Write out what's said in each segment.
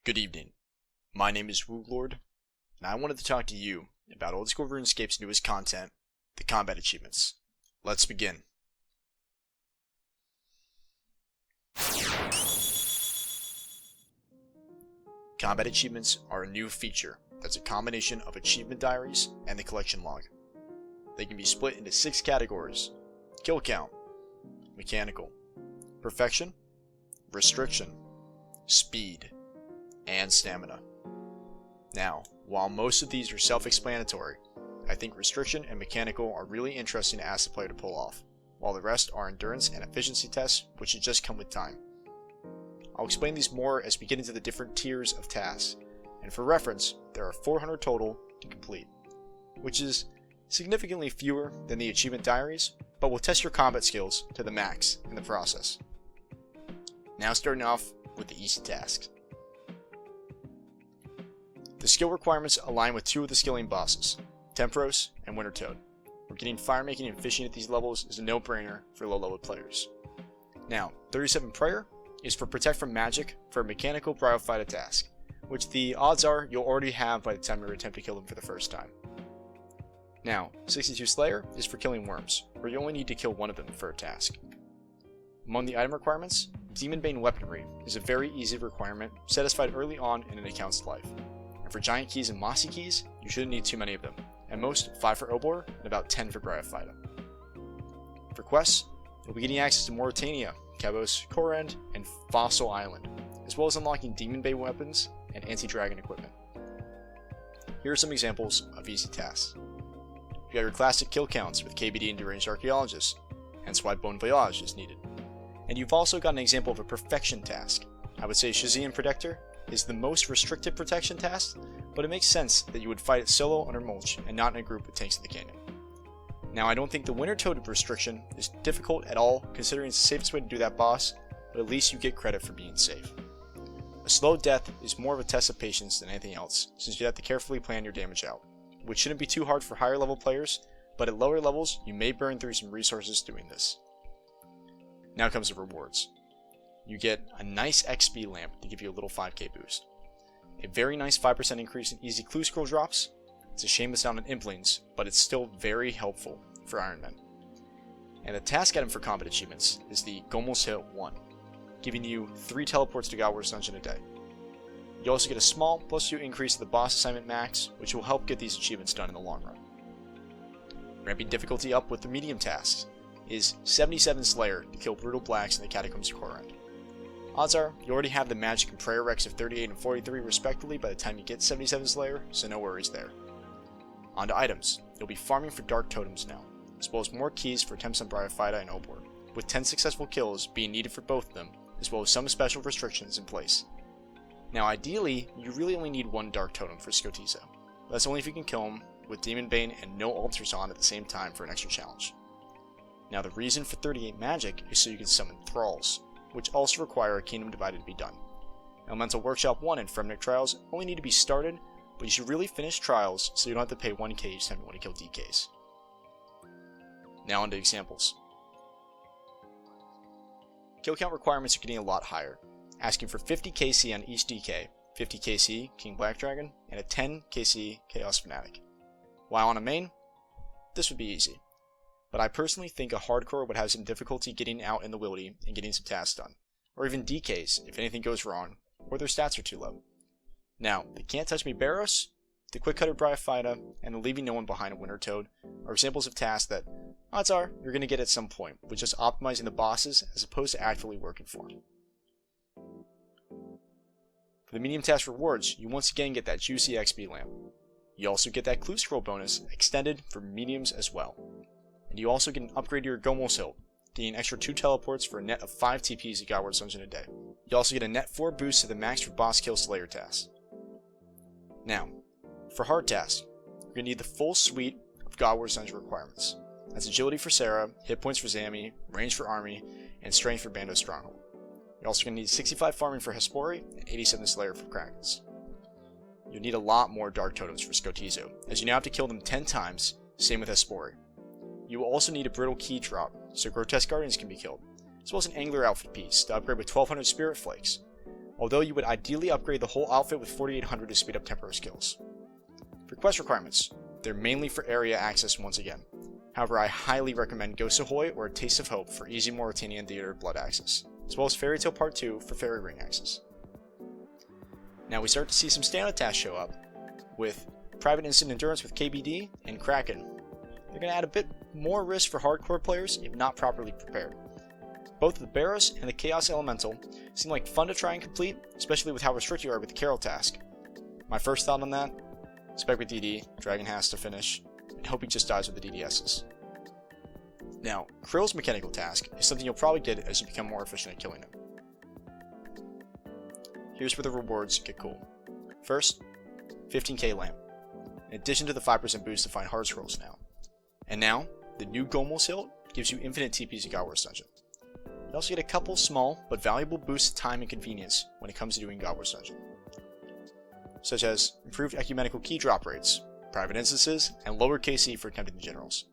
Good evening. My name is Woolord, and I wanted to talk to you about Old School RuneScape's newest content, the Combat Achievements. Let's begin. Combat Achievements are a new feature that's a combination of achievement diaries and the collection log. They can be split into 6 categories: kill count, mechanical, perfection, restriction, speed, and stamina. Now, while most of these are self-explanatory, I think restriction and mechanical are really interesting to ask the player to pull off, while the rest are endurance and efficiency tests, which should just come with time. I'll explain these more as we get into the different tiers of tasks, and for reference, there are 400 total to complete, which is significantly fewer than the achievement diaries, but will test your combat skills to the max in the process. Now starting off with the easy tasks. The skill requirements align with 2 of the skilling bosses, Tempros and Winter Toad, where getting firemaking and fishing at these levels is a no-brainer for low-level players. Now, 37 Prayer is for Protect from Magic for a mechanical Bryophyta task, which the odds are you'll already have by the time you attempt to kill them for the first time. Now, 62 Slayer is for killing worms, where you only need to kill one of them for a task. Among the item requirements, Demonbane Weaponry is a very easy requirement satisfied early on in an account's life. And for Giant Keys and Mossy Keys, you shouldn't need too many of them, at most 5 for Obor and about 10 for Bryophyta. For quests, you'll be getting access to Mauritania, Cabos, Korend, and Fossil Island, as well as unlocking Demonbane weapons and anti-dragon equipment. Here are some examples of easy tasks. You got your classic kill counts with KBD and Deranged Archaeologist, hence why Bon Voyage is needed. And you've also got an example of a perfection task. I would say Shazian Protector is the most restricted protection task, but it makes sense that you would fight it solo under mulch and not in a group with tanks in the canyon. Now, I don't think the Winter Toad restriction is difficult at all, considering it's the safest way to do that boss, but at least you get credit for being safe. A slow death is more of a test of patience than anything else, since you have to carefully plan your damage out, which shouldn't be too hard for higher level players, but at lower levels you may burn through some resources doing this. Now comes the rewards. You get a nice XP lamp to give you a little 5k boost. A very nice 5% increase in easy clue scroll drops. It's a shame it's not on Implings, but it's still very helpful for Iron Men. And the task item for combat achievements is the Gommel's Hit 1, giving you 3 teleports to Godward's Dungeon a day. You also get a small +2 increase to the boss assignment max, which will help get these achievements done in the long run. Ramping difficulty up with the medium tasks is 77 Slayer to kill Brutal Blacks in the Catacombs of Korend. Odds are you already have the Magic and Prayer Rex of 38 and 43 respectively by the time you get 77 Slayer, so no worries there. On to items. You'll be farming for Dark Totems now, as well as more keys for attempts on Bryophyta and Obor, with 10 successful kills being needed for both of them, as well as some special restrictions in place. Now ideally, you really only need 1 Dark Totem for Skotizo. That's only if you can kill him with Demonbane and no altars on at the same time for an extra challenge. Now the reason for 38 magic is so you can summon Thralls, which also require a Kingdom Divided to be done. Elemental Workshop 1 and Fremnik Trials only need to be started, but you should really finish Trials so you don't have to pay 1k each time you want to kill DKs. Now onto examples. Kill count requirements are getting a lot higher, asking for 50 KC on each DK, 50 KC King Black Dragon, and a 10 KC Chaos Fanatic. While on a main, this would be easy, but I personally think a hardcore would have some difficulty getting out in the wildy and getting some tasks done, or even DKs if anything goes wrong, or their stats are too low. Now, the Can't Touch Me Barros, the Quick Cutter Bryophyta, and the Leaving No One Behind a Winter Toad are examples of tasks that, odds are, you're going to get at some point, with just optimizing the bosses as opposed to actively working for them. For the medium task rewards, you once again get that juicy XP lamp. You also get that clue scroll bonus extended for mediums as well. And you also get an upgrade to your Gommel's Hilt, getting an extra 2 teleports for a net of 5 TPs at Godward's Dungeon a day. You also get a net 4 boost to the max for boss kill Slayer tasks. Now, for hard tasks, you're going to need the full suite of Godward's Dungeon requirements. That's agility for Sarah, hit points for Zami, range for Army, and strength for Bando's Stronghold. You're also going to need 65 farming for Hespori and 87 Slayer for Krakens. You'll need a lot more Dark Totems for Skotizo, as you now have to kill them 10 times, same with Hespori. You will also need a Brittle Key drop, so Grotesque Guardians can be killed, as well as an Angler outfit piece to upgrade with 1200 Spirit Flakes. although you would ideally upgrade the whole outfit with 4800 to speed up temporary skills. For quest requirements, they're mainly for area access once again. However, I highly recommend Ghost Ahoy or A Taste of Hope for easy Mauritanian Theater Blood access, as well as Fairy Tale Part 2 for Fairy Ring access. Now we start to see some standout tasks show up, with Private Instant Endurance with KBD and Kraken. They're going to add a bit more risk for hardcore players if not properly prepared. Both the Barrows and the Chaos Elemental seem like fun to try and complete, especially with how restricted you are with the Carol task. My first thought on that, spec with DD, Dragon has to finish, and hope he just dies with the DDSs. Now, Krill's mechanical task is something you'll probably get as you become more efficient at killing him. Here's where the rewards get cool. First, 15k lamp, in addition to the 5% boost to find hard scrolls now. And now, the new Gomel's Hilt gives you infinite TPs in God Wars Dungeon. You also get a couple small but valuable boosts of time and convenience when it comes to doing God Wars Dungeon, such as improved ecumenical key drop rates, private instances, and lower KC for attempting the generals.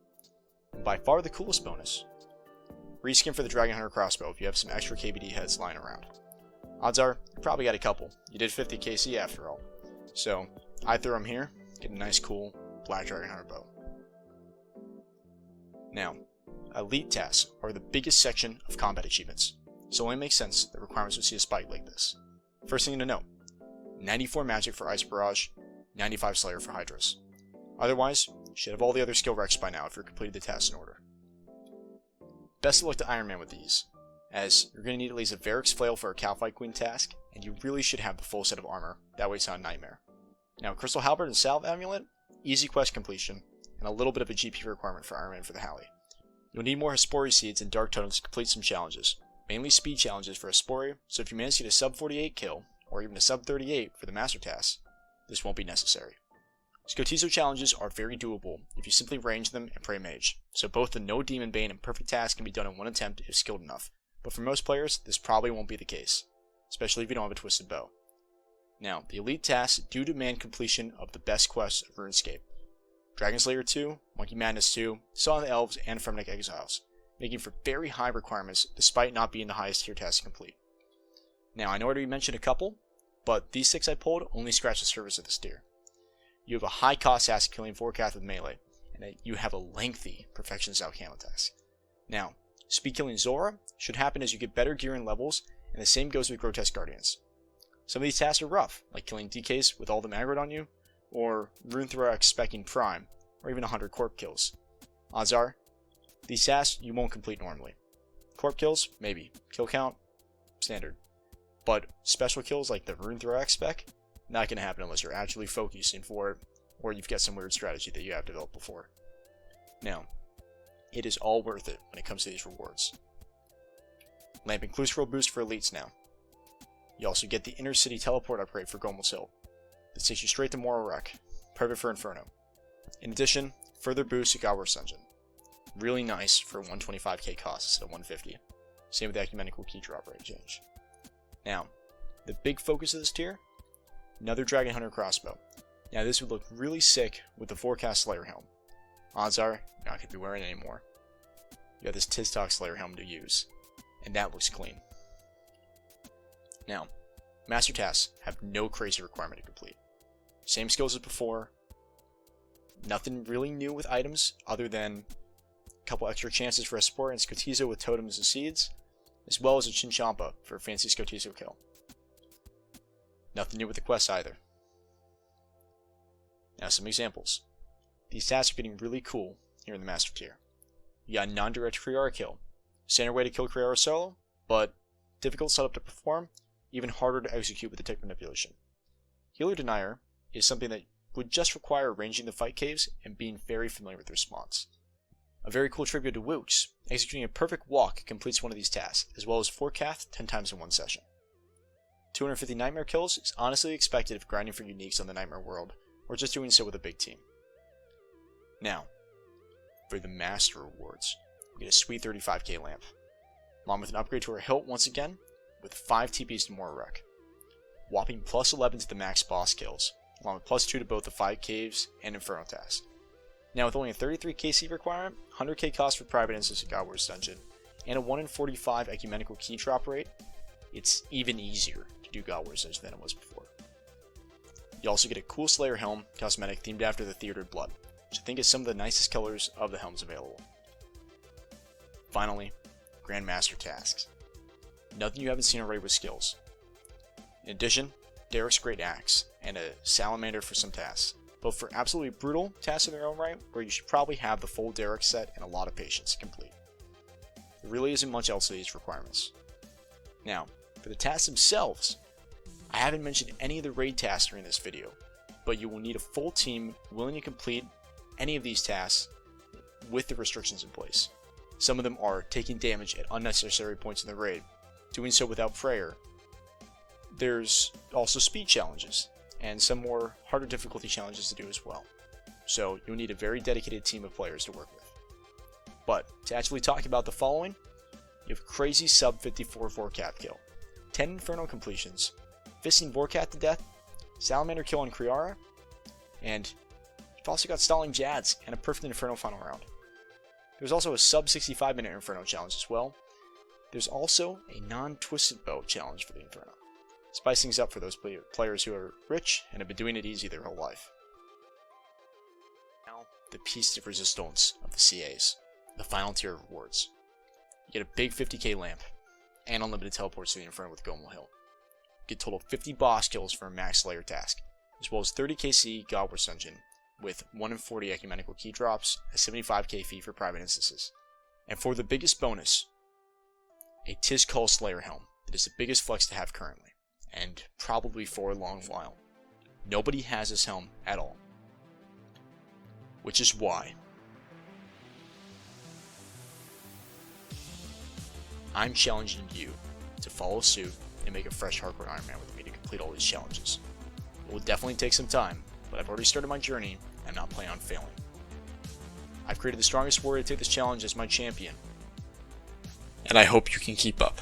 And by far the coolest bonus, reskin for the Dragon Hunter crossbow if you have some extra KBD heads lying around. Odds are, you probably got a couple. You did 50 KC after all. So, I throw them here, get a nice cool Black Dragon Hunter bow. Now, elite tasks are the biggest section of combat achievements, so it only makes sense that requirements would see a spike like this. First thing to know, 94 magic for Ice Barrage, 95 Slayer for Hydras. Otherwise, you should have all the other skill recs by now if you're completed the tasks in order. Best of luck to Iron Man with these, as you're going to need at least a Varric's Flail for a Calfight Queen task, and you really should have the full set of armor, that way it's not a nightmare. Now, Crystal Halberd and Salve Amulet, easy quest completion, and a little bit of a GP requirement for Iron Man for the Halley. You'll need more Hespori Seeds and Dark Totems to complete some challenges, mainly speed challenges for Hespori, so if you manage to get a sub 48 kill, or even a sub 38 for the Master Task, this won't be necessary. Skotizo challenges are very doable if you simply range them and pray Mage, so both the No Demon Bane and Perfect Task can be done in one attempt if skilled enough, but for most players, this probably won't be the case, especially if you don't have a Twisted Bow. Now, the elite tasks do demand completion of the best quests of RuneScape: Dragon Slayer 2, Monkey Madness 2, Song of the Elves, and Frenetic Exiles, making for very high requirements despite not being the highest tier task to complete. Now, I know I already mentioned a couple, but these 6 I pulled only scratch the surface of this tier. You have a high cost task killing Forecath with melee, and you have a lengthy Perfection Zao Camo task. Now, speed killing Zora should happen as you get better gear and levels, and the same goes with Grotesque Guardians. Some of these tasks are rough, like killing DKs with all them aggroed on you, or Runethrower specking Prime, or even 100 Corp kills. Odds are, these tasks you won't complete normally. Corp kills, maybe. Kill count, standard. But special kills like the Runethrower spec, not going to happen unless you're actually focusing for it, or you've got some weird strategy that you have developed before. Now, it is all worth it when it comes to these rewards. Lamp and Clue Scroll boost for elites now. You also get the Inner City Teleport upgrade for Gomel's Hilt. This takes you straight to Moral Wreck, perfect for Inferno. In addition, further boost to God Wars Dungeon. Really nice for 125k cost instead of 150. Same with the Ecumenical Key Drop rate change. Now, the big focus of this tier, another Dragon Hunter crossbow. Now this would look really sick with the Forecast Slayer helm. Odds are, you're not going to be wearing it anymore. You have this Tiztok Slayer helm to use, and that looks clean. Now, Master Tasks have no crazy requirement to complete. Same skills as before, nothing really new with items other than a couple extra chances for a Spore and Skotizo with Totems and Seeds, as well as a Chinchampa for a fancy Skotizo kill. Nothing new with the quests either. Now some examples. These tasks are getting really cool here in the Master tier. You got a non-direct Kriara kill. Standard way to kill Kriara solo, but difficult setup to perform, even harder to execute with the tech manipulation. Healer Denier is something that would just require arranging the fight caves and being very familiar with their spawns. A very cool tribute to Wooks, executing a perfect walk completes one of these tasks, as well as Forecath 10 times in one session. 250 Nightmare kills is honestly expected if grinding for uniques on the Nightmare world, or just doing so with a big team. Now, for the Master rewards, we get a sweet 35k lamp, along with an upgrade to our hilt once again, with 5 TPs to Moral Wreck, whopping plus 11 to the max boss kills, along with plus 2 to both the 5 caves and Inferno task. Now with only a 33 KC requirement, 100k cost for private instance in God Wars Dungeon, and a 1 in 45 ecumenical key drop rate, it's even easier to can do God Wars than it was before. You also get a cool Slayer helm cosmetic themed after the Theatered Blood, which I think is some of the nicest colors of the helms available. Finally, Grandmaster tasks. Nothing you haven't seen already with skills. In addition, Derek's Great Axe, and a Salamander for some tasks, both for absolutely brutal tasks in their own right, where you should probably have the full Derek set and a lot of patience to complete. There really isn't much else to these requirements. Now, for the tasks themselves, I haven't mentioned any of the raid tasks during this video, but you will need a full team willing to complete any of these tasks with the restrictions in place. Some of them are taking damage at unnecessary points in the raid, doing so without prayer. There's also speed challenges, and some more harder difficulty challenges to do as well. So you'll need a very dedicated team of players to work with. But to actually talk about the following, you have crazy sub 54 Vorcat kill, 10 Inferno completions, fisting Vorcat to death, Salamander kill on Kriara, and you've also got stalling Jads and a perfect Inferno final round. There's also a sub 65 minute Inferno challenge as well. There's also a non-twisted bow challenge for the Inferno. Spice things up for those players who are rich and have been doing it easy their whole life. Now, the piece de resistance of the CAs, the final tier of rewards. You get a big 50k lamp, and unlimited teleports to the Inferno with Gomo Hill. You get a total of 50 boss kills for a max Slayer task, as well as 30kc God Wars dungeon, with 1 in 40 ecumenical key drops, a 75k fee for private instances. And for the biggest bonus, a Tizkal Slayer helm that is the biggest flex to have currently, and probably for a long while. Nobody has this helm at all. Which is why I'm challenging you to follow suit and make a fresh hardcore Iron Man with me to complete all these challenges. It will definitely take some time, but I've already started my journey and I'm not planning on failing. I've created the strongest warrior to take this challenge as my champion, and I hope you can keep up.